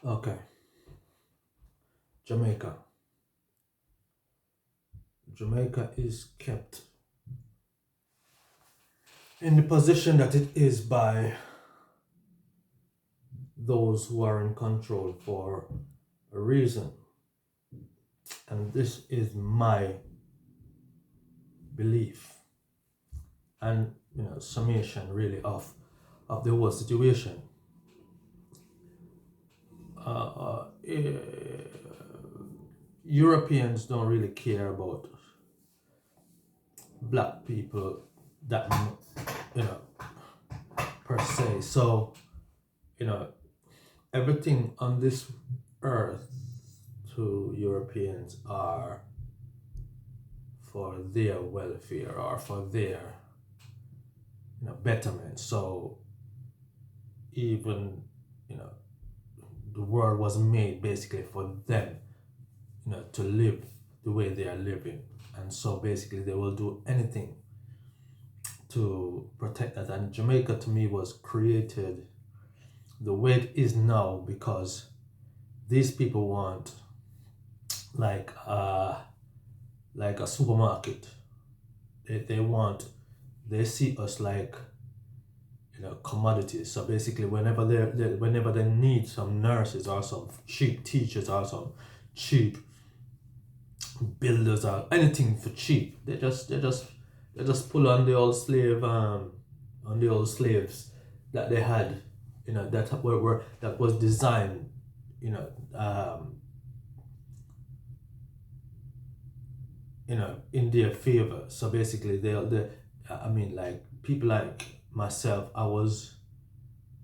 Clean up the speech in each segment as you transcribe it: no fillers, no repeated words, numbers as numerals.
Okay, Jamaica. Jamaica is kept in the position that it is by those who are in control for a reason. And this is my belief and summation really of the whole situation. Europeans don't really care about black people that you know per se. So you know everything on this earth to Europeans are for their welfare or for their betterment. So even you know the world was made basically for them to live the way they are living, and so basically they will do anything to protect that. And Jamaica to me was created the way it is now because these people want like uh like a supermarket. They want, they see us like commodities. So basically whenever they need some nurses or some cheap teachers or some cheap builders or anything for cheap, they just pull on the old slave on the old slaves that they had, that were that was designed, you know um in their favor. So basically they I mean, like people like myself, I was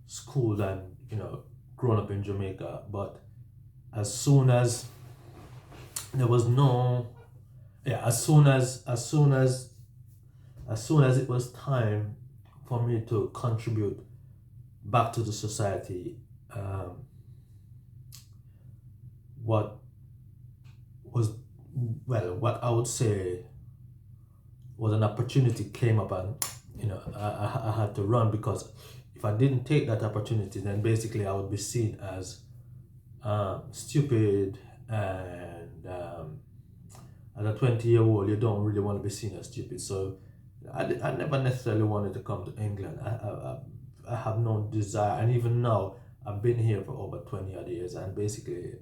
schooled and grown up in Jamaica, but as soon as there was no yeah as soon as it was time for me to contribute back to the society, um, what was what I would say was an opportunity came up, and I had to run, because if I didn't take that opportunity, then basically I would be seen as stupid. And as a 20-year-old, you don't really want to be seen as stupid. So I never necessarily wanted to come to England. I have no desire, and even now I've been here for over 20 odd years, and basically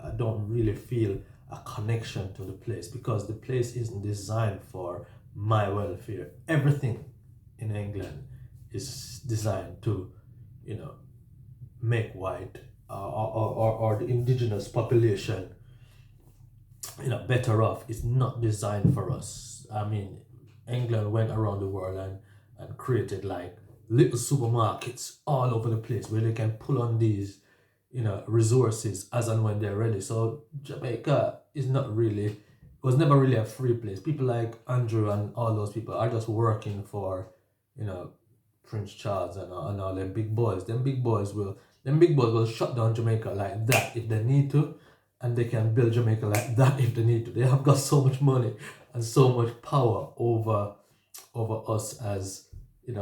I don't really feel a connection to the place, because the place isn't designed for my welfare. Everything in England is designed to, you know, make white or the indigenous population, better off. It's not designed for us. I mean, England went around the world and created like little supermarkets all over the place where they can pull on these resources as and when they're ready. So Jamaica is not really, was never really a free place. People like Andrew and all those people are just working for you know Prince Charles and all them big boys. Them big boys will shut down Jamaica like that if they need to, and they can build Jamaica like that if they need to. They have got so much money and so much power over us as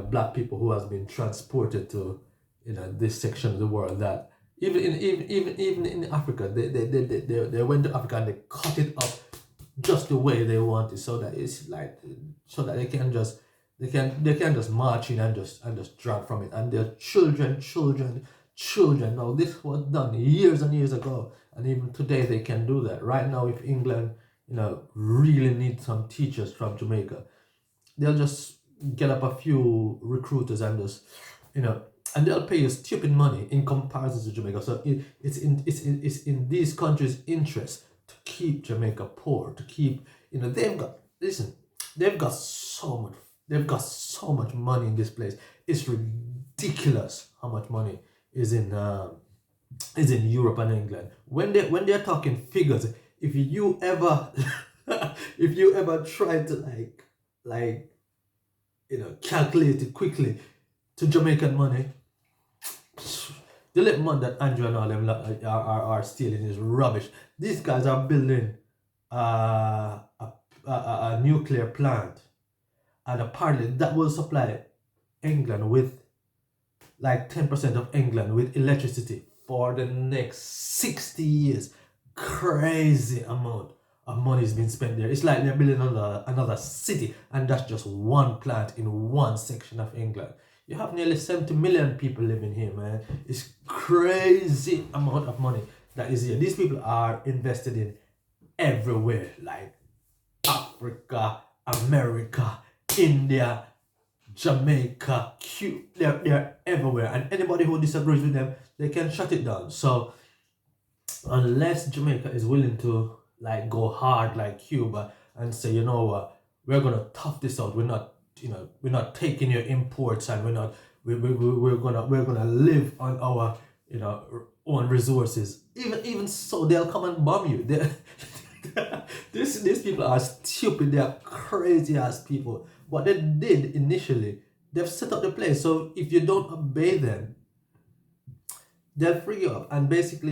black people who has been transported to this section of the world, that even in Africa, they went to Africa and they cut it up just the way they want it, so that it's like, so that they can just march in and just drag from it, and their children. Now this was done years and years ago, and even today they can do that. Right now, if England really needs some teachers from Jamaica, they'll just get up a few recruiters and just you know and they'll pay you stupid money in comparison to Jamaica. So it's in these countries' interest to keep Jamaica poor, to keep they've got, listen, they've got so much money in this place. It's ridiculous how much money is in Europe and England. When they're talking figures, if you ever if you ever try to like calculate it quickly to Jamaican money, the little money that Andrew and all them are stealing is rubbish. These guys are building a nuclear plant, and apparently that will supply England with like 10% of England with electricity for the next 60 years. Crazy amount of money is being spent there. It's like they're building another city, and that's just one plant in one section of England. You have nearly 70 million people living here, man. It's crazy amount of money that is here. These people are invested in everywhere, like Africa, America, India, Jamaica, Cuba. They're everywhere, and anybody who disagrees with them, they can shut it down. So unless Jamaica is willing to like go hard like Cuba and say, you know what, we're gonna tough this out. We're not taking your imports, and we're gonna live on our own resources. Even so, they'll come and bomb you. These people are stupid. They are crazy ass people. What they did initially, they've set up the place. So if you don't obey them, they'll free you up, and basically